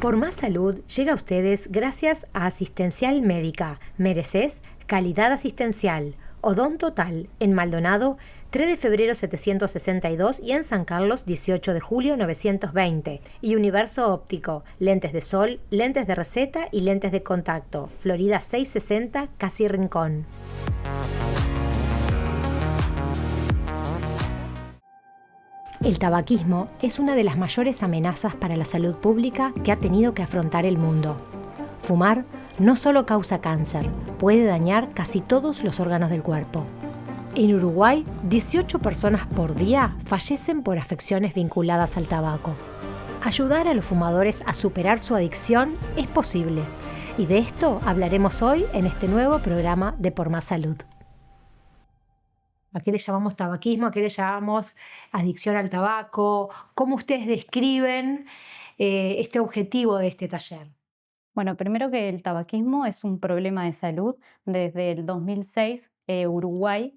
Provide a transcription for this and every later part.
Por Más Salud llega a ustedes gracias a Asistencial Médica. Mereces calidad asistencial. Odon Total, en Maldonado, 3 de febrero 762 y en San Carlos, 18 de julio 920. Y Universo Óptico, lentes de sol, lentes de receta y lentes de contacto. Florida 660, Casi Rincón. El tabaquismo es una de las mayores amenazas para la salud pública que ha tenido que afrontar el mundo. Fumar no solo causa cáncer, puede dañar casi todos los órganos del cuerpo. En Uruguay, 18 personas por día fallecen por afecciones vinculadas al tabaco. Ayudar a los fumadores a superar su adicción es posible, y de esto hablaremos hoy en este nuevo programa de Por Más Salud. ¿A qué le llamamos tabaquismo? ¿A qué le llamamos adicción al tabaco? ¿Cómo ustedes describen este objetivo de este taller? Bueno, primero que el tabaquismo es un problema de salud. Desde el 2006, Uruguay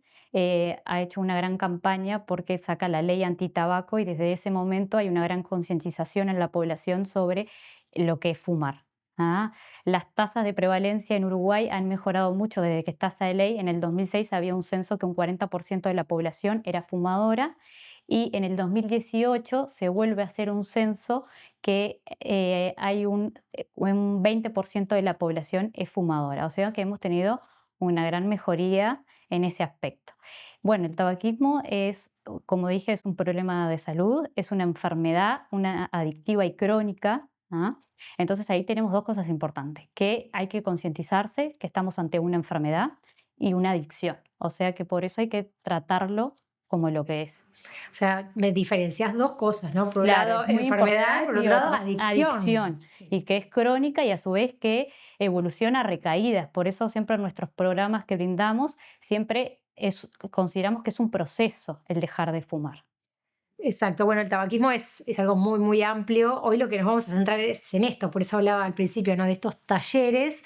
ha hecho una gran campaña porque saca la ley antitabaco y desde ese momento hay una gran concientización en la población sobre lo que es fumar. ¿Ah? Las tasas de prevalencia en Uruguay han mejorado mucho desde que está esa ley. En el 2006 había un censo que un 40% de la población era fumadora y en el 2018 se vuelve a hacer un censo que hay un 20% de la población es fumadora. O sea que hemos tenido una gran mejoría en ese aspecto. Bueno, el tabaquismo es, como dije, es un problema de salud, es una enfermedad, una adictiva y crónica. ¿Ah? Entonces ahí tenemos dos cosas importantes, que hay que concientizarse que estamos ante una enfermedad y una adicción. O sea que por eso hay que tratarlo como lo que es. O sea, me diferencias dos cosas, ¿no? Por un Claro, lado, es muy enfermedad, por importante y otro lado, otro, adicción. adicción, y que es crónica y a su vez que evoluciona a recaídas. Por eso siempre en nuestros programas que brindamos, siempre consideramos que es un proceso el dejar de fumar. Exacto, bueno, el tabaquismo es algo muy, muy amplio. Hoy lo que nos vamos a centrar es en esto, por eso hablaba al principio, ¿no? De estos talleres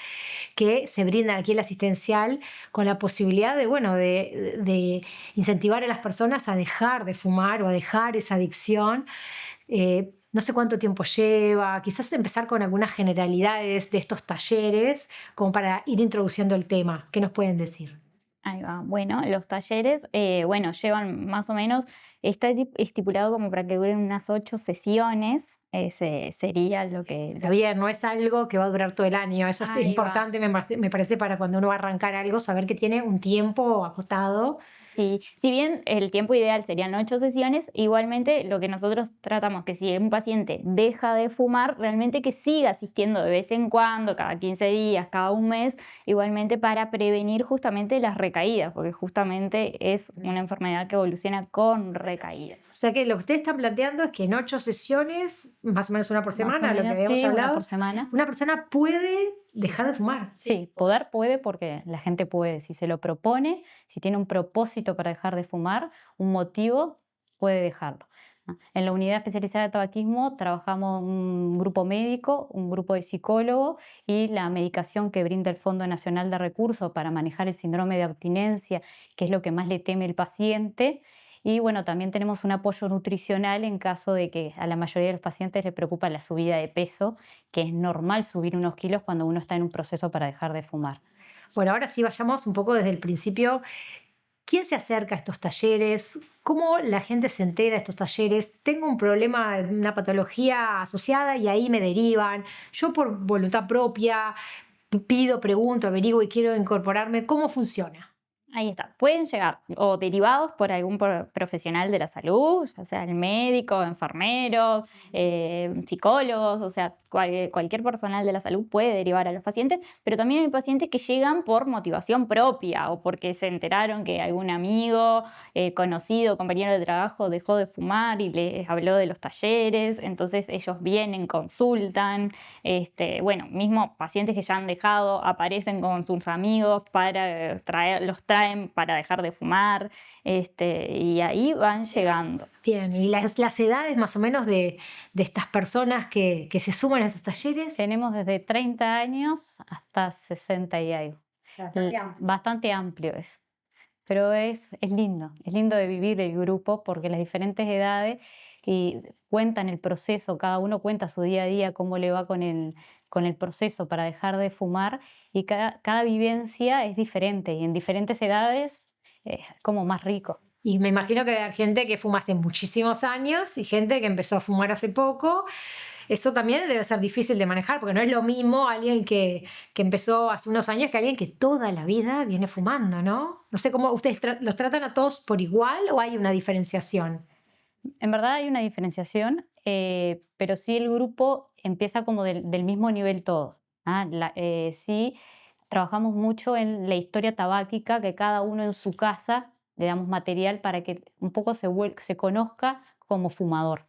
que se brindan aquí en la asistencial con la posibilidad de, bueno, de incentivar a las personas a dejar de fumar o a dejar esa adicción. No sé cuánto tiempo lleva, quizás empezar con algunas generalidades de estos talleres, como para ir introduciendo el tema. ¿Qué nos pueden decir? Ahí va. Bueno, los talleres, bueno, llevan más o menos, está estipulado como para que duren unas 8 sesiones. Ese sería lo Está que... bien, no es algo que va a durar todo el año. Eso es Ahí va. importante, me parece, para cuando uno va a arrancar algo, saber que tiene un tiempo acotado. Sí, si bien el tiempo ideal serían 8 sesiones, igualmente lo que nosotros tratamos que si un paciente deja de fumar, realmente que siga asistiendo de vez en cuando, cada 15 días, cada un mes, igualmente para prevenir justamente las recaídas, porque justamente es una enfermedad que evoluciona con recaídas. O sea que lo que ustedes están planteando es que en 8 sesiones, más o menos una por Más o semana, lo que menos habíamos sí, una hablado, por semana. una persona puede dejar de fumar. Sí, poder puede porque la gente puede, si se lo propone, si tiene un propósito para dejar de fumar, un motivo, puede dejarlo. En la unidad especializada de tabaquismo trabajamos un grupo médico, un grupo de psicólogos y la medicación que brinda el Fondo Nacional de Recursos para manejar el síndrome de abstinencia, que es lo que más le teme el paciente. Y bueno, también tenemos un apoyo nutricional en caso de que a la mayoría de los pacientes les preocupa la subida de peso, que es normal subir unos kilos cuando uno está en un proceso para dejar de fumar. Bueno, ahora sí vayamos un poco desde el principio. ¿Quién se acerca a estos talleres? ¿Cómo la gente se entera de estos talleres? Tengo un problema, una patología asociada y ahí me derivan. Yo por voluntad propia pido, pregunto, averiguo y quiero incorporarme. ¿Cómo funciona? Ahí está. Pueden llegar o derivados por algún profesional de la salud, ya sea el médico, enfermero, psicólogos, o sea, cualquier personal de la salud puede derivar a los pacientes, pero también hay pacientes que llegan por motivación propia o porque se enteraron que algún amigo, conocido, compañero de trabajo dejó de fumar y les habló de los talleres, entonces ellos vienen, consultan, bueno, mismo pacientes que ya han dejado aparecen con sus amigos para los traen para dejar de fumar, y ahí van llegando. Bien, ¿y las edades más o menos de estas personas que se suman a estos talleres? Tenemos desde 30 años hasta 60 y algo. Bastante amplio. Bastante amplio es. Pero es lindo de vivir el grupo porque las diferentes edades y cuentan el proceso, cada uno cuenta su día a día, cómo le va con el proceso para dejar de fumar y cada vivencia es diferente y en diferentes edades es como más rico. Y me imagino que hay gente que fuma hace muchísimos años y gente que empezó a fumar hace poco. Eso también debe ser difícil de manejar, porque no es lo mismo alguien que empezó hace unos años que alguien que toda la vida viene fumando, ¿no? No sé cómo ustedes los tratan a todos por igual o hay una diferenciación. En verdad hay una diferenciación, pero sí el grupo empieza como del mismo nivel todos. Sí, trabajamos mucho en la historia tabáquica, que cada uno en su casa le damos material para que un poco se conozca como fumador.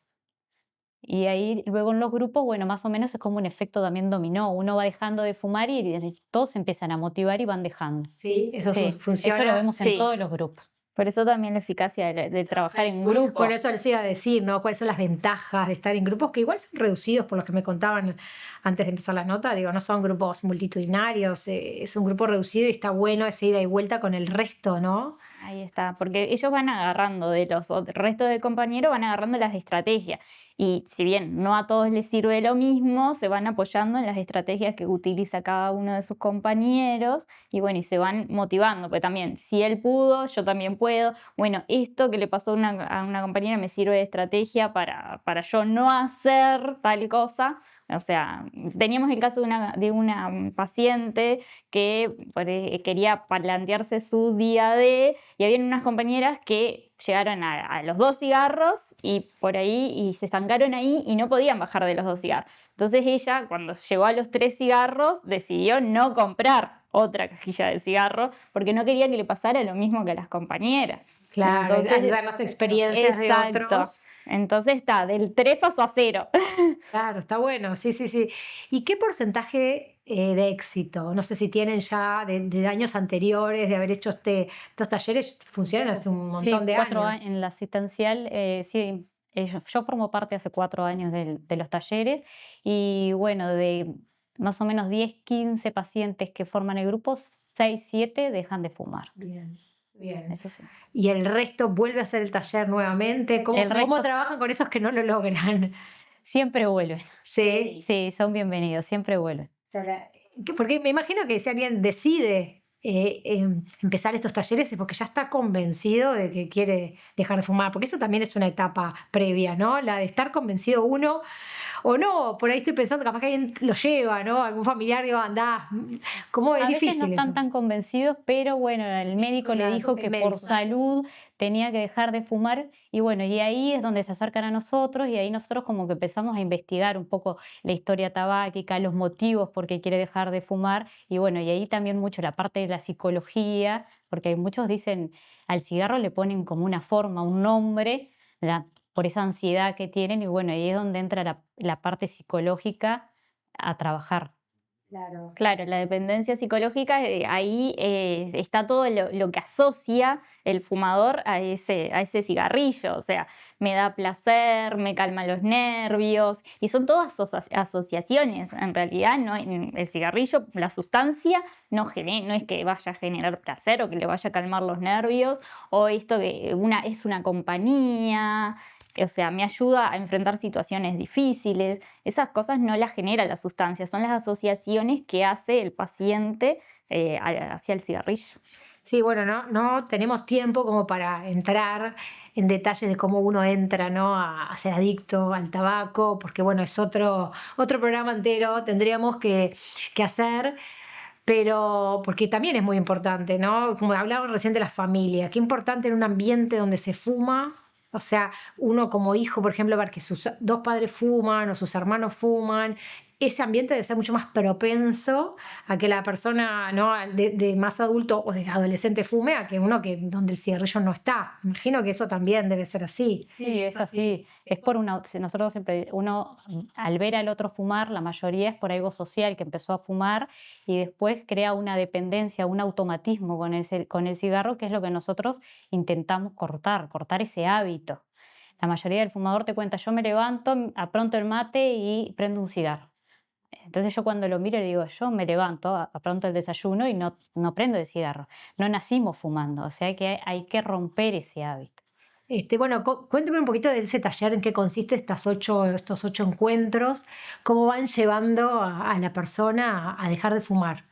Y ahí luego en los grupos, bueno, más o menos es como un efecto también dominó. Uno va dejando de fumar y todos se empiezan a motivar y van dejando. Sí, eso Sí, eso lo funciona. vemos en Sí. todos los grupos. Por eso también la eficacia de trabajar en grupo. Bueno, eso les iba a decir, ¿no? ¿Cuáles son las ventajas de estar en grupos que igual son reducidos por los que me contaban antes de empezar la nota? Digo, no son grupos multitudinarios, es un grupo reducido y está bueno esa ida y vuelta con el resto, ¿no? Ahí está, porque ellos van agarrando de los resto de compañeros, van agarrando las estrategias. Y si bien no a todos les sirve lo mismo, se van apoyando en las estrategias que utiliza cada uno de sus compañeros y bueno, y se van motivando, porque también, si él pudo, yo también puedo. Bueno, esto que le pasó a una compañera me sirve de estrategia para yo no hacer tal cosa. O sea, teníamos el caso de una paciente que quería plantearse su día de, y había unas compañeras que llegaron a los 2 cigarros y por ahí y se estancaron ahí y no podían bajar de los 2 cigarros. Entonces ella, cuando llegó a los 3 cigarros, decidió no comprar otra cajilla de cigarros porque no quería que le pasara lo mismo que a las compañeras. Claro, Entonces, ver las experiencias de exacto. otros. Entonces está, del 3 pasó a 0. Claro, está bueno, sí, sí, sí. ¿Y qué porcentaje de éxito? No sé si tienen ya de años anteriores, de haber hecho estos talleres, funcionan hace un Sí, montón de 4 años. años en la asistencial, sí, yo formo parte hace 4 años de los talleres y bueno, de más o menos 10, 15 pacientes que forman el grupo, 6, 7 dejan de fumar. Bien, bien. Eso sí. ¿Y el resto vuelve a hacer el taller nuevamente? ¿Cómo, El cómo resto trabajan con esos que no lo logran? siempre vuelven. Sí. Sí, son bienvenidos, siempre vuelven. Porque me imagino que si alguien decide empezar estos talleres es porque ya está convencido de que quiere dejar de fumar, porque eso también es una etapa previa, ¿no? La de estar convencido uno, o no, por ahí estoy pensando, capaz que alguien lo lleva, ¿no? Algún familiar digo, andá, ¿cómo es A veces no difícil están eso? tan convencidos, pero bueno, el médico le Claro, dijo el que médico. por salud tenía que dejar de fumar y bueno, y ahí es donde se acercan a nosotros y ahí nosotros como que empezamos a investigar un poco la historia tabáquica, los motivos por qué quiere dejar de fumar y bueno, y ahí también mucho la parte de la psicología, porque muchos dicen al cigarro le ponen como una forma, un nombre, por esa ansiedad que tienen y bueno, ahí es donde entra la parte psicológica a trabajar. Claro. Claro, la dependencia psicológica, ahí está todo lo que asocia el fumador a ese cigarrillo. O sea, me da placer, me calma los nervios, y son todas asociaciones. En realidad, no, el cigarrillo, la sustancia, no es que vaya a generar placer o que le vaya a calmar los nervios, o esto que es una compañía. O sea, me ayuda a enfrentar situaciones difíciles. Esas cosas no las genera la sustancia, son las asociaciones que hace el paciente hacia el cigarrillo. Sí, bueno, no tenemos tiempo como para entrar en detalles de cómo uno entra, ¿no? a ser adicto al tabaco, porque bueno, es otro programa entero, tendríamos que hacer, pero porque también es muy importante, ¿no? Como hablaba recién de la familia, qué importante en un ambiente donde se fuma. O sea, uno como hijo, por ejemplo, ver que sus 2 padres fuman o sus hermanos fuman, ese ambiente debe ser mucho más propenso a que la persona, ¿no? de más adulto o de adolescente fume, a que uno donde el cigarrillo no está. Imagino que eso también debe ser así. Sí, es así. Es por nosotros siempre, al ver al otro fumar, la mayoría es por algo social que empezó a fumar y después crea una dependencia, un automatismo con el cigarro, que es lo que nosotros intentamos cortar ese hábito. La mayoría del fumador te cuenta, yo me levanto, apronto el mate y prendo un cigarro. Entonces yo cuando lo miro le digo, yo me levanto, apronto el desayuno y no prendo el cigarro. No nacimos fumando, o sea que hay que romper ese hábito. Bueno, cuénteme un poquito de ese taller, en qué consiste estos 8 encuentros, cómo van llevando a la persona a dejar de fumar.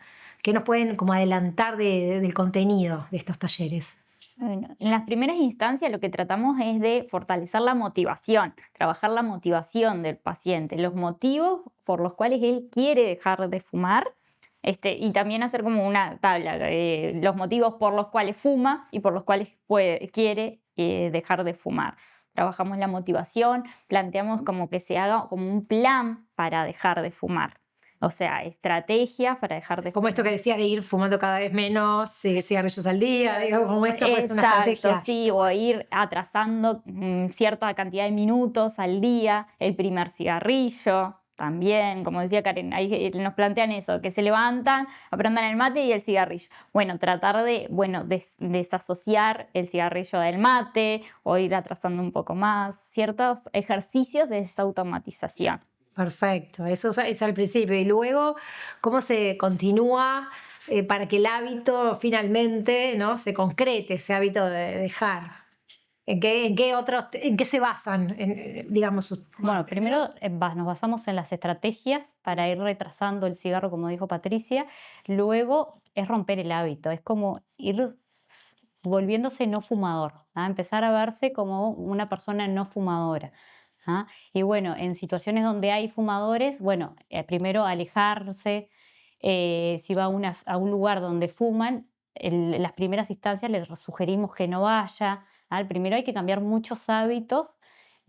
¿Qué nos pueden como adelantar del contenido de estos talleres? Bueno, en las primeras instancias lo que tratamos es de fortalecer la motivación, trabajar la motivación del paciente, los motivos por los cuales él quiere dejar de fumar, y también hacer como una tabla, los motivos por los cuales fuma y por los cuales quiere dejar de fumar. Trabajamos la motivación, planteamos como que se haga como un plan para dejar de fumar. O sea, estrategias para dejar de Como fumar. esto que decías de ir fumando cada vez menos cigarrillos al día, digo, como esto puede ser una Exacto, estrategia. sí, o ir atrasando cierta cantidad de minutos al día, el primer cigarrillo también, como decía Karen, ahí nos plantean eso, que se levantan, aprendan el mate y el cigarrillo. Bueno, tratar de desasociar el cigarrillo del mate o ir atrasando un poco más, ciertos ejercicios de desautomatización. Perfecto, eso es al principio. Y luego, ¿cómo se continúa para que el hábito finalmente, ¿no?, se concrete, ese hábito de dejar? ¿En qué se basan, digamos? Bueno, primero nos basamos en las estrategias para ir retrasando el cigarro, como dijo Patricia. Luego es romper el hábito, es como ir volviéndose no fumador, ¿ah? Empezar a verse como una persona no fumadora. ¿Ah? Y bueno, en situaciones donde hay fumadores, bueno, primero alejarse. Si va a un lugar donde fuman, en las primeras instancias les sugerimos que no vaya. ¿Ah? Primero hay que cambiar muchos hábitos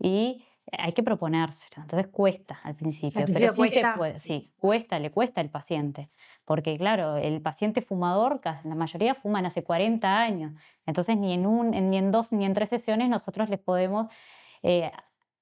y hay que proponérselo. Entonces cuesta al principio, pero principio sí se cuesta. puede, sí, cuesta, le cuesta al paciente. Porque claro, el paciente fumador, la mayoría fuman hace 40 años. Entonces ni en 2 ni en 3 sesiones nosotros les podemos eh,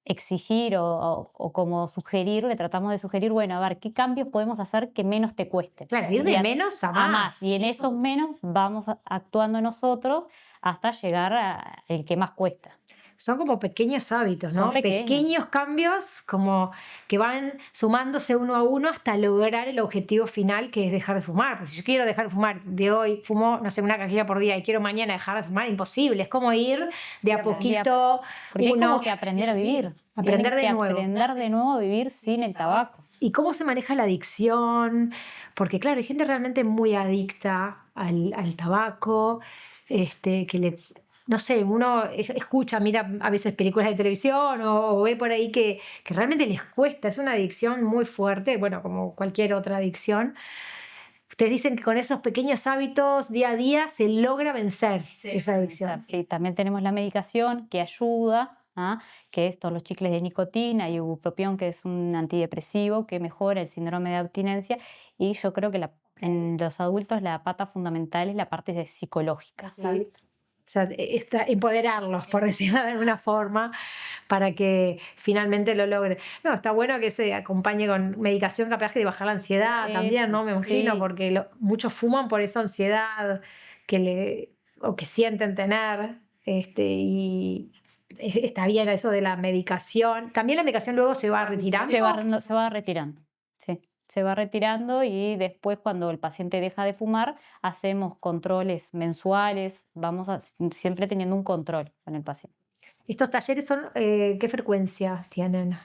exigir o como sugerir, le tratamos de sugerir, bueno, a ver, ¿qué cambios podemos hacer que menos te cuesten? Claro, ir de menos a más. Y en esos menos vamos actuando nosotros hasta llegar al que más cuesta. Son como pequeños hábitos, Son ¿no? pequeños. Pequeños cambios como que van sumándose uno a uno hasta lograr el objetivo final, que es dejar de fumar. Pues si yo quiero dejar de fumar de hoy, fumo, no sé, una cajilla por día y quiero mañana dejar de fumar, imposible. Es como ir de a poquito, Porque es como que aprender a vivir. aprender Tienen de que nuevo. aprender de nuevo a vivir sin el tabaco. ¿Y cómo se maneja la adicción? Porque claro, hay gente realmente muy adicta al tabaco, que no sé, uno escucha, mira a veces películas de televisión o ve por ahí que realmente les cuesta, es una adicción muy fuerte, bueno, como cualquier otra adicción. Ustedes dicen que con esos pequeños hábitos día a día se logra vencer esa adicción. Sí, también tenemos la medicación que ayuda, ¿ah? Que es todos los chicles de nicotina y ibupropión, que es un antidepresivo que mejora el síndrome de abstinencia. Y yo creo que en los adultos la pata fundamental es la parte psicológica. Sí. O sea, empoderarlos, por decirlo de alguna forma, para que finalmente lo logren. No, está bueno que se acompañe con medicación capaz de bajar la ansiedad también, ¿no? Me imagino, sí. porque muchos fuman por esa ansiedad o que sienten tener, y está bien eso de la medicación. También la medicación luego se va retirando. Se va retirando, sí. Se va retirando y después cuando el paciente deja de fumar hacemos controles mensuales, siempre teniendo un control con el paciente. ¿Estos talleres son, qué frecuencia tienen?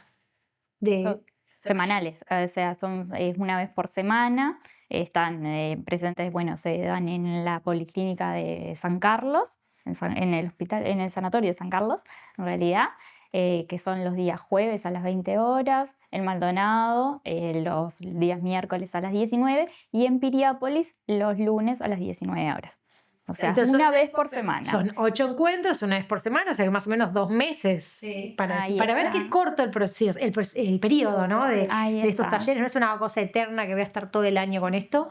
Semanales, o sea, es una vez por semana, están presentes, bueno, se dan en la Policlínica de San Carlos, en el hospital, en el sanatorio de San Carlos, en realidad, que son los días jueves a las 20 horas, en Maldonado los días miércoles a las 19 y en Piriápolis los lunes a las 19 horas. O sea, Entonces, una vez por semana. Son 8 encuentros, una vez por semana, o sea que más o menos 2 meses para ver que es corto el proceso, el periodo, ¿no? de estos talleres. No es una cosa eterna que voy a estar todo el año con esto.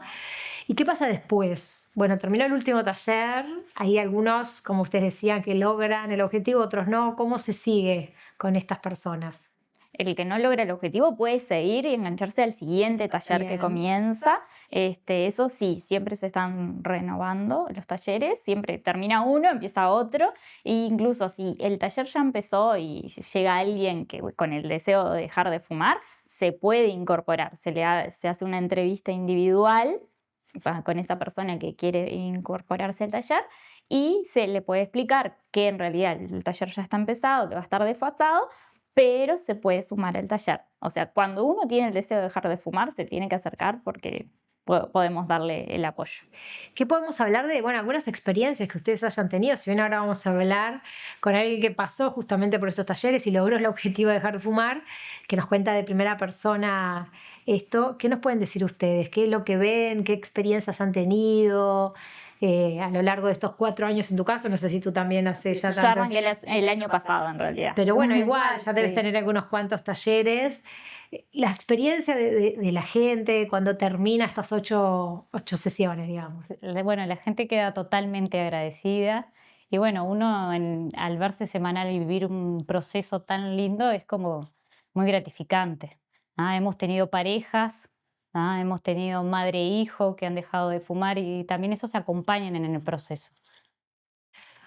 ¿Y qué pasa después? Bueno, terminó el último taller, hay algunos, como ustedes decían, que logran el objetivo, otros no. ¿Cómo se sigue con estas personas? El que no logra el objetivo puede seguir y engancharse al siguiente taller que comienza. Eso sí, siempre se están renovando los talleres, siempre termina uno, empieza otro. E incluso si el taller ya empezó y llega alguien que con el deseo de dejar de fumar, se puede incorporar. Se hace una entrevista individual con esa persona que quiere incorporarse al taller y se le puede explicar que en realidad el taller ya está empezado, que va a estar desfasado, pero se puede sumar al taller. O sea, cuando uno tiene el deseo de dejar de fumar, se tiene que acercar porque podemos darle el apoyo. ¿Qué podemos hablar de, bueno, algunas experiencias que ustedes hayan tenido? Si bien ahora vamos a hablar con alguien que pasó justamente por estos talleres y logró el objetivo de dejar de fumar, que nos cuenta de primera persona esto, ¿qué nos pueden decir ustedes? ¿Qué es lo que ven? ¿Qué experiencias han tenido a lo largo de estos 4 años en tu caso? No sé si tú también haces ya Yo tanto. arranqué el año pasado, en realidad. Pero bueno, igual ya debes Sí. tener algunos cuantos talleres. La experiencia de la gente cuando termina estas 8 sesiones, digamos. Bueno, la gente queda totalmente agradecida y bueno, uno al verse semanal y vivir un proceso tan lindo es como muy gratificante. Hemos tenido parejas, hemos tenido madre e hijo que han dejado de fumar y también esos se acompañan en el proceso.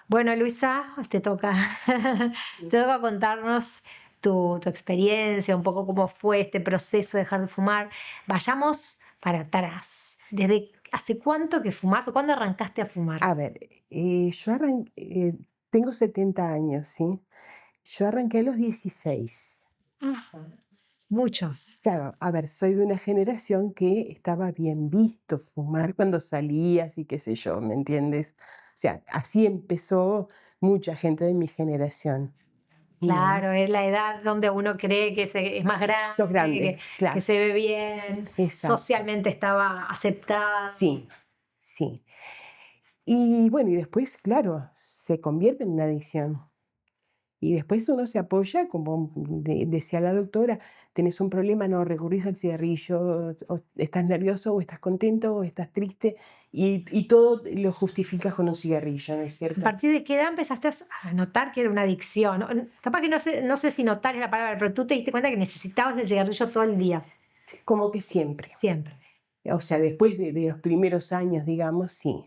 Bueno, Luisa, te toca, te toca contarnos tu experiencia, un poco cómo fue este proceso de dejar de fumar. Vayamos para atrás. ¿Desde hace cuánto que fumás o cuándo arrancaste a fumar? A ver, tengo 70 años, ¿sí? Yo arranqué a los 16. Ajá. Muchos. Claro, a ver, soy de una generación que estaba bien visto fumar cuando salías y qué sé yo, ¿me entiendes? O sea, así empezó mucha gente de mi generación, ¿no? Claro, es la edad donde uno cree que es más Sos grande, grande, que claro, se ve bien, exacto. socialmente estaba aceptada. Sí, sí. Y bueno, y después, claro, se convierte en una adicción. Y después uno se apoya, como decía la doctora, tenés un problema, no recurrís al cigarrillo, o estás nervioso, o estás contento, o estás triste, y todo lo justificas con un cigarrillo, ¿no es ¿A cierto? partir de qué edad empezaste a notar que era una adicción? Capaz que no sé si notar es la palabra, pero tú te diste cuenta que necesitabas el cigarrillo todo el día, Como que siempre. siempre. O sea, después de los primeros años, digamos, sí.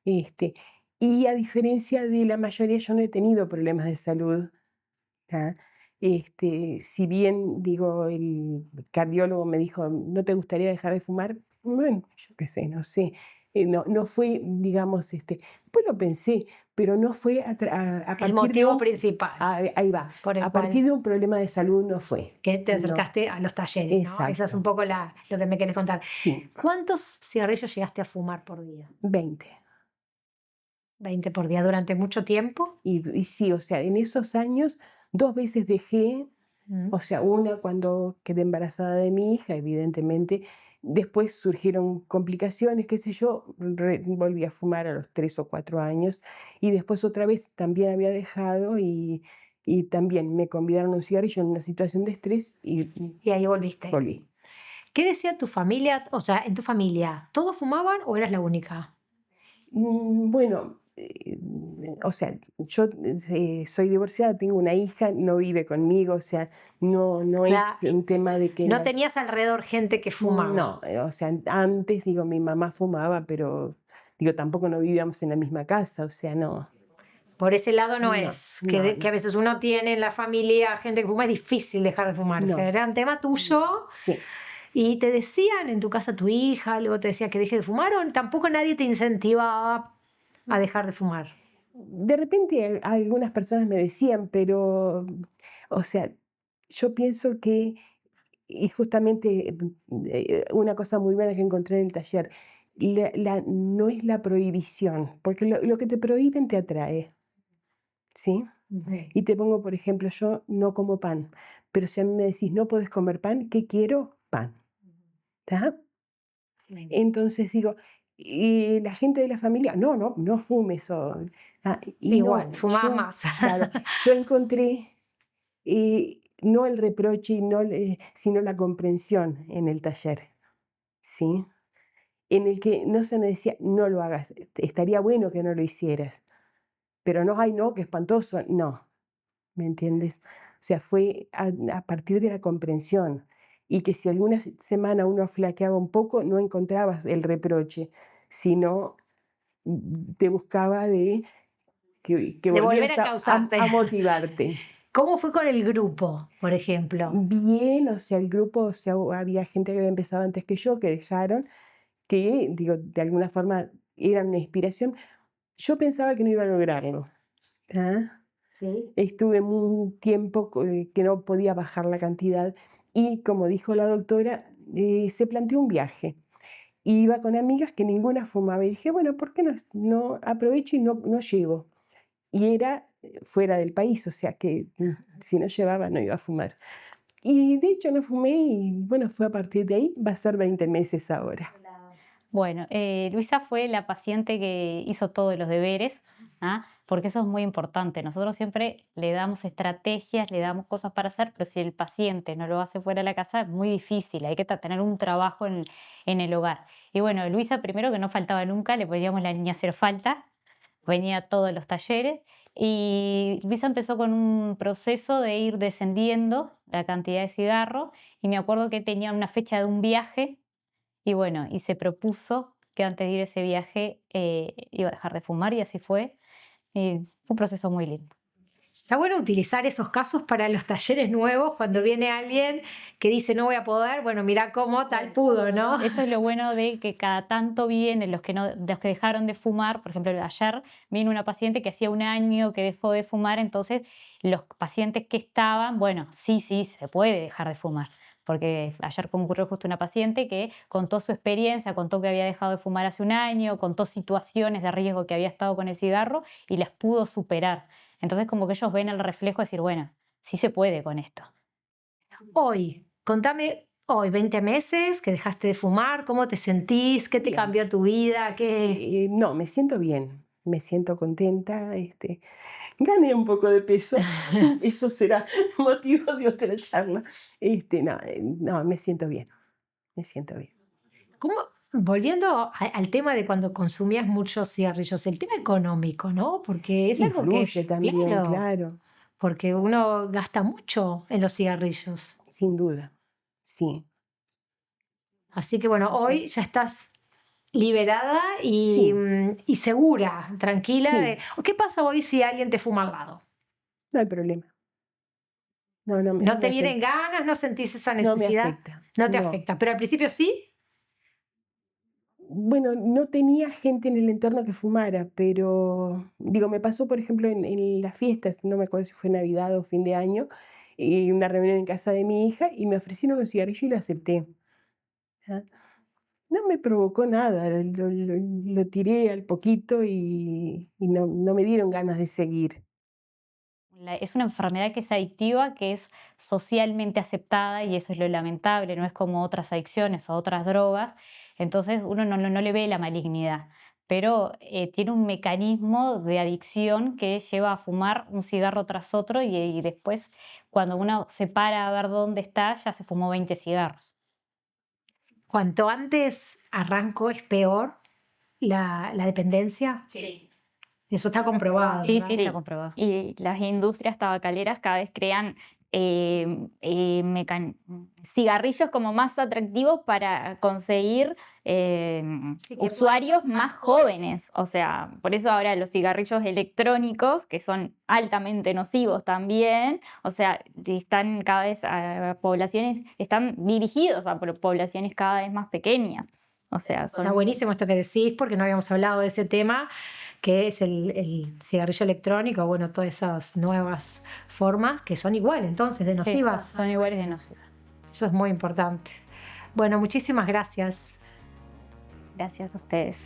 Este, y a diferencia de la mayoría, yo no he tenido problemas de salud. ¿Ah? Si bien, digo, el cardiólogo me dijo, ¿no te gustaría dejar de fumar? Bueno, yo qué sé, no sé. No fue, digamos, después lo pensé, pero no fue a El partir de motivo principal ahí va, por el a cual partir de un problema de salud no fue. que te No, acercaste a los talleres, ¿no? Esa es exacto. un poco lo que me querés contar. Sí, ¿Cuántos cigarrillos llegaste a fumar por día? 20. 20 por día durante mucho tiempo. Y sí, o sea, en esos años 2 veces dejé. Mm. O sea, una cuando quedé embarazada de mi hija, evidentemente. Después surgieron complicaciones, qué sé yo, volví a fumar a los 3 o 4 años. Y después otra vez también había dejado y también me convidaron a un cigarrillo en una situación de estrés y Y ahí volviste. volví. ¿Qué decía tu familia? O sea, en tu familia, ¿todos fumaban o eras la única? Bueno, o sea, yo soy divorciada, tengo una hija, no vive conmigo, o sea, no es Claro. un tema de que No tenías alrededor gente que fumaba. no, o sea, antes, digo, mi mamá fumaba, pero, digo, tampoco no vivíamos en la misma casa, o sea, no, Por ese lado no no, es. no, Que a veces uno tiene en la familia gente que fuma, es difícil dejar de fumar. O sea, no, era un tema tuyo. sí. ¿Y te decían en tu casa tu hija, luego te decía que deje de fumar o tampoco nadie te incentivaba a dejar de fumar? De repente algunas personas me decían, pero, o sea, yo pienso que, y justamente una cosa muy buena que encontré en el taller, no es la prohibición, porque lo que te prohíben te atrae, ¿sí? Y te pongo, por ejemplo, yo no como pan, pero si a mí me decís, no puedes comer pan, ¿qué quiero? Pan. ¿Tá? Entonces digo, y la gente de la familia, no fumes. Y Igual, no, fumabas más. claro, yo encontré no el reproche, sino la comprensión en el taller, ¿sí? En el que no se me decía, no lo hagas, estaría bueno que no lo hicieras, pero no, ay, no, qué espantoso, no. ¿Me entiendes? O sea, fue a partir de la comprensión. Y que si alguna semana uno flaqueaba un poco, no encontrabas el reproche, sino te buscaba que De volver volvieras a causarte. a motivarte. ¿Cómo fue con el grupo, por ejemplo? Bien, o sea, el grupo, o sea, había gente que había empezado antes que yo, que dejaron, que, digo, de alguna forma eran una inspiración. Yo pensaba que no iba a lograrlo. ¿Ah? Sí. Estuve un tiempo que no podía bajar la cantidad y, como dijo la doctora, se planteó un viaje. Iba con amigas que ninguna fumaba y dije, bueno, ¿por qué no aprovecho y no llevo? Y era fuera del país, o sea que si no llevaba no iba a fumar. Y de hecho no fumé y bueno, fue a partir de ahí, va a ser 20 meses ahora. Bueno, Luisa fue la paciente que hizo todos los deberes, ¿ah? Porque eso es muy importante. Nosotros siempre le damos estrategias, le damos cosas para hacer, pero si el paciente no lo hace fuera de la casa es muy difícil, hay que tener un trabajo en el hogar. Y bueno, Luisa primero que no faltaba nunca, le poníamos la niña a hacer falta, venía a todos los talleres y Luisa empezó con un proceso de ir descendiendo la cantidad de cigarros y me acuerdo que tenía una fecha de un viaje y bueno, y se propuso que antes de ir a ese viaje iba a dejar de fumar y así fue. Y fue un proceso muy lindo. Está bueno utilizar esos casos para los talleres nuevos, cuando viene alguien que dice no voy a poder, bueno, mira cómo tal pudo, ¿no? Eso es lo bueno de que cada tanto vienen los que dejaron de fumar. Por ejemplo, ayer vino una paciente que hacía un año que dejó de fumar, entonces los pacientes que estaban, bueno, sí, se puede dejar de fumar. Porque ayer concurrió justo una paciente que contó su experiencia, contó que había dejado de fumar hace un año, contó situaciones de riesgo que había estado con el cigarro y las pudo superar. Entonces como que ellos ven el reflejo de decir, bueno, sí se puede con esto. Hoy, contame, hoy, 20 meses que dejaste de fumar, ¿cómo te sentís? ¿Qué te Bien. cambió tu vida? ¿Qué? No, me siento bien, me siento contenta. Gané un poco de peso, eso será motivo de otra charla. No, me siento bien, me siento bien. ¿Cómo? Volviendo al tema de cuando consumías muchos cigarrillos, el tema económico, ¿no? Porque es algo que, Influye también, claro, porque uno gasta mucho en los cigarrillos. sin duda, sí. Así que bueno, hoy ya estás liberada Sí. y segura, tranquila. Sí. ¿Qué pasa hoy si alguien te fuma al lado? No hay problema. No ¿No me te vienen afecta. ganas? ¿No sentís esa No me necesidad? afecta. No te No. afecta, pero al principio sí. Bueno, no tenía gente en el entorno que fumara, pero digo, me pasó, por ejemplo, en las fiestas, no me acuerdo si fue Navidad o fin de año, una reunión en casa de mi hija y me ofrecieron un cigarrillo y lo acepté. ¿Ah? No me provocó nada, lo tiré al poquito y no me dieron ganas de seguir. Es una enfermedad que es adictiva, que es socialmente aceptada y eso es lo lamentable, no es como otras adicciones o otras drogas, entonces uno no le ve la malignidad, pero tiene un mecanismo de adicción que lleva a fumar un cigarro tras otro y después cuando uno se para a ver dónde está, ya se fumó 20 cigarros. Cuanto antes arranco es peor la dependencia. Sí. Eso está comprobado. Sí, ¿verdad? sí, Sí. está comprobado. Y las industrias tabacaleras cada vez crean cigarrillos como más atractivos para conseguir Sí, que usuarios más jóvenes. O sea, por eso ahora los cigarrillos electrónicos, que son altamente nocivos también, o sea, están cada vez a poblaciones, están dirigidos a poblaciones cada vez más pequeñas. O sea, Está buenísimo esto que decís porque no habíamos hablado de ese tema, que es el cigarrillo electrónico, bueno, todas esas nuevas formas que son igual entonces de Sí, nocivas. son iguales de nocivas. Eso es muy importante. Bueno, muchísimas gracias. Gracias a ustedes.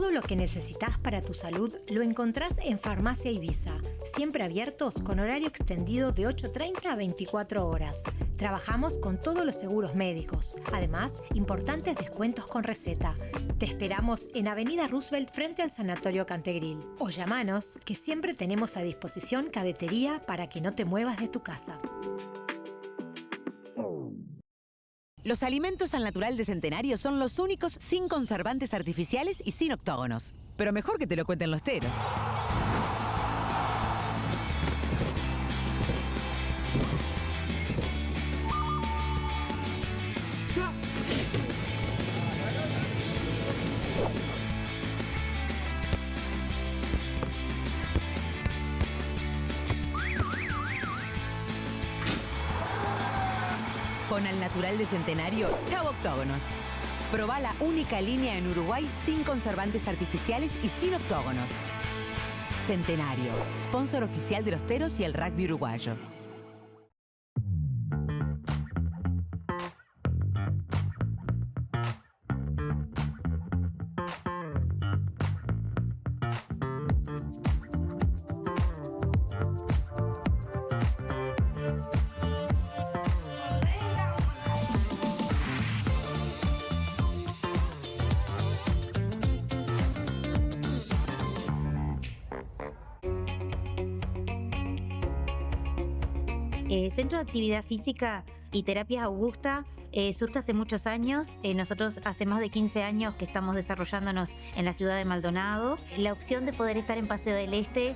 Todo lo que necesitas para tu salud lo encontrás en Farmacia Ibiza, siempre abiertos con horario extendido de 8:30 a 24 horas. Trabajamos con todos los seguros médicos, además importantes descuentos con receta. Te esperamos en Avenida Roosevelt frente al Sanatorio Cantegril. O llamanos, que siempre tenemos a disposición cadetería para que no te muevas de tu casa. Los alimentos al natural de Centenario son los únicos sin conservantes artificiales y sin octógonos. Pero mejor que te lo cuenten los teros. Con Al Natural de Centenario, chau octógonos. Probá la única línea en Uruguay sin conservantes artificiales y sin octógonos. Centenario, sponsor oficial de los teros y el rugby uruguayo. Centro de Actividad Física y Terapias Augusta surge hace muchos años. Nosotros hace más de 15 años que estamos desarrollándonos en la ciudad de Maldonado. La opción de poder estar en Paseo del Este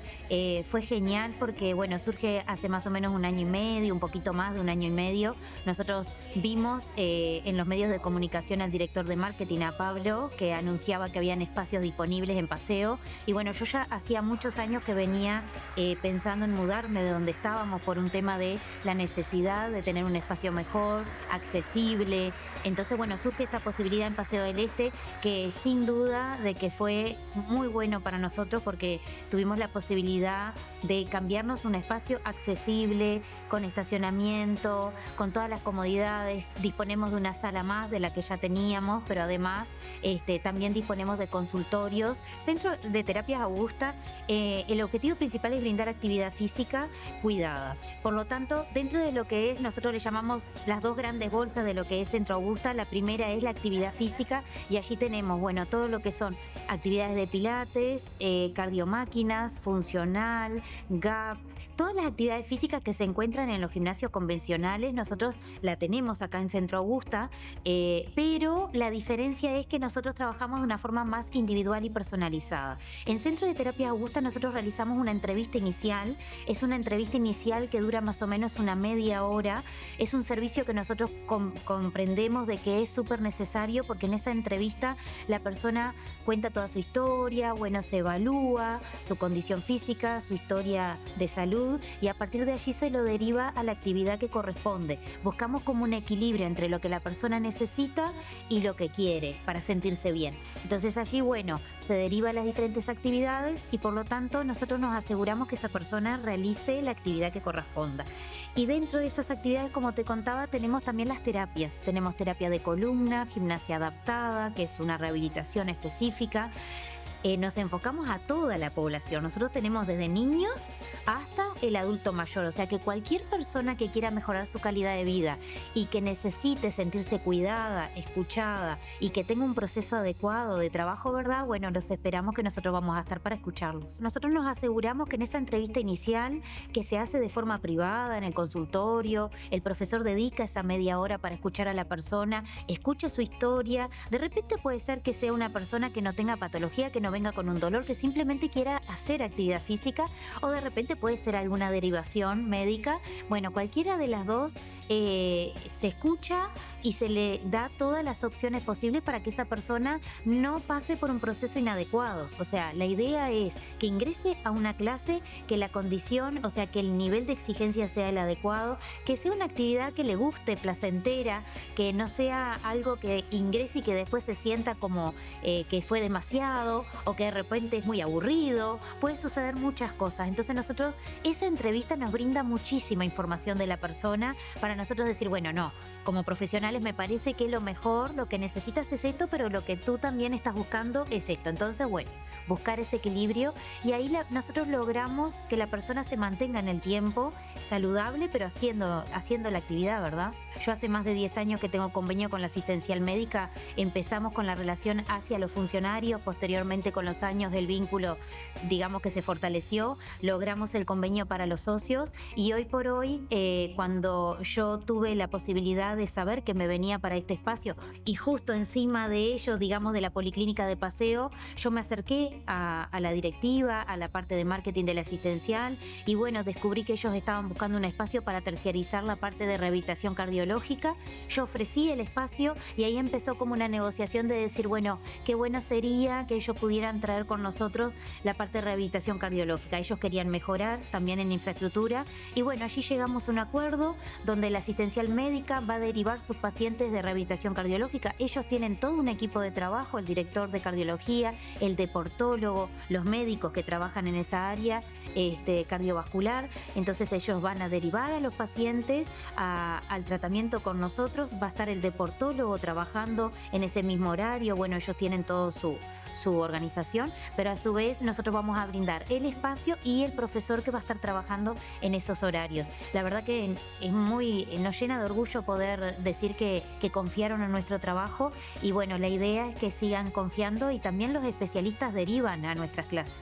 fue genial porque, bueno, surge hace más o menos 1 año y medio, un poquito más de 1 año y medio. Nosotros vimos en los medios de comunicación al director de marketing, a Pablo, que anunciaba que habían espacios disponibles en Paseo. Y bueno, yo ya hacía muchos años que venía pensando en mudarme de donde estábamos por un tema de la necesidad de tener un espacio mejor, accesible. Entonces, bueno, surge esta posibilidad en Paseo del Este que sin duda de que fue muy bueno para nosotros porque tuvimos la posibilidad de cambiarnos un espacio accesible, con estacionamiento, con todas las comodidades. Disponemos de una sala más de la que ya teníamos, pero además también disponemos de consultorios. Centro de Terapias Augusta, el objetivo principal es brindar actividad física cuidada. Por lo tanto, dentro de lo que es, nosotros le llamamos las 2 grandes bolsas de lo que es Centro Augusta. La primera es la actividad física y allí tenemos, bueno, todo lo que son actividades de pilates, cardiomáquinas, funcional, GAP, todas las actividades físicas que se encuentran en los gimnasios convencionales. Nosotros la tenemos acá en Centro Augusta, pero la diferencia es que nosotros trabajamos de una forma más individual y personalizada. En Centro de Terapia Augusta nosotros realizamos una entrevista inicial. Es una entrevista inicial que dura más o menos una media hora. Es un servicio que nosotros comprendemos de que es súper necesario porque en esa entrevista la persona cuenta toda su historia, bueno, se evalúa su condición física, su historia de salud y a partir de allí se lo deriva a la actividad que corresponde. Buscamos como un equilibrio entre lo que la persona necesita y lo que quiere para sentirse bien. Entonces allí, bueno, se deriva a las diferentes actividades y por lo tanto nosotros nos aseguramos que esa persona realice la actividad que corresponda. Y dentro de esas actividades, como te contaba, tenemos también las terapias. Tenemos terapia de columna, gimnasia adaptada, que es una rehabilitación específica. Nos enfocamos a toda la población. Nosotros tenemos desde niños hasta el adulto mayor. O sea que cualquier persona que quiera mejorar su calidad de vida y que necesite sentirse cuidada, escuchada y que tenga un proceso adecuado de trabajo, ¿verdad? Bueno, los esperamos que nosotros vamos a estar para escucharlos. Nosotros nos aseguramos que en esa entrevista inicial que se hace de forma privada en el consultorio, el profesor dedica esa media hora para escuchar a la persona, escucha su historia. De repente puede ser que sea una persona que no tenga patología, que no venga con un dolor, que simplemente quiera hacer actividad física, o de repente puede ser alguna derivación médica. Bueno, cualquiera de las dos se escucha y se le da todas las opciones posibles para que esa persona no pase por un proceso inadecuado. O sea, la idea es que ingrese a una clase, que la condición, o sea, que el nivel de exigencia sea el adecuado, que sea una actividad que le guste, placentera, que no sea algo que ingrese y que después se sienta como que fue demasiado o que de repente es muy aburrido. Puede suceder muchas cosas. Entonces nosotros, esa entrevista nos brinda muchísima información de la persona para nosotros decir, bueno, no, como profesionales me parece que lo mejor, lo que necesitas es esto, pero lo que tú también estás buscando es esto. Entonces, bueno, buscar ese equilibrio y ahí nosotros logramos que la persona se mantenga en el tiempo saludable, pero haciendo la actividad, ¿verdad? Yo hace más de 10 años que tengo convenio con la asistencial médica. Empezamos con la relación hacia los funcionarios, posteriormente con los años del vínculo, digamos que se fortaleció, logramos el convenio para los socios y hoy por hoy, cuando yo tuve la posibilidad de saber que me venía para este espacio y justo encima de ellos, digamos de la policlínica de Paseo, yo me acerqué a la directiva, a la parte de marketing de la asistencial y bueno, descubrí que ellos estaban buscando un espacio para terciarizar la parte de rehabilitación cardiológica. Yo ofrecí el espacio y ahí empezó como una negociación de decir, bueno, qué bueno sería que ellos pudieran traer con nosotros la parte de rehabilitación cardiológica. Ellos querían mejorar también en infraestructura y bueno, allí llegamos a un acuerdo donde la asistencial médica va a derivar sus pacientes de rehabilitación cardiológica. Ellos tienen todo un equipo de trabajo, el director de cardiología, el deportólogo, los médicos que trabajan en esa área cardiovascular. Entonces ellos van a derivar a los pacientes al tratamiento con nosotros. Va a estar el deportólogo trabajando en ese mismo horario. Bueno, ellos tienen todo su organización, pero a su vez nosotros vamos a brindar el espacio y el profesor que va a estar trabajando en esos horarios. La verdad que nos llena de orgullo poder decir que confiaron en nuestro trabajo y bueno, la idea es que sigan confiando y también los especialistas derivan a nuestras clases.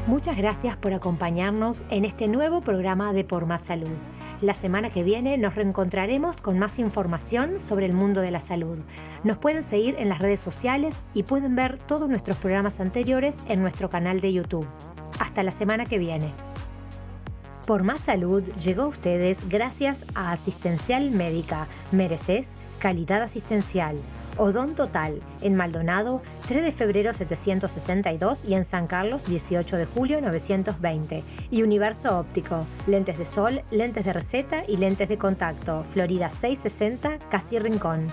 Muchas gracias por acompañarnos en este nuevo programa de Por Más Salud. La semana que viene nos reencontraremos con más información sobre el mundo de la salud. Nos pueden seguir en las redes sociales y pueden ver todos nuestros programas anteriores en nuestro canal de YouTube. Hasta la semana que viene. Por Más Salud llegó a ustedes gracias a Asistencial Médica. Mereces calidad asistencial. Odon Total, en Maldonado, 3 de febrero 762 y en San Carlos, 18 de julio 920. Y Universo Óptico, lentes de sol, lentes de receta y lentes de contacto. Florida 660, Casi Rincón.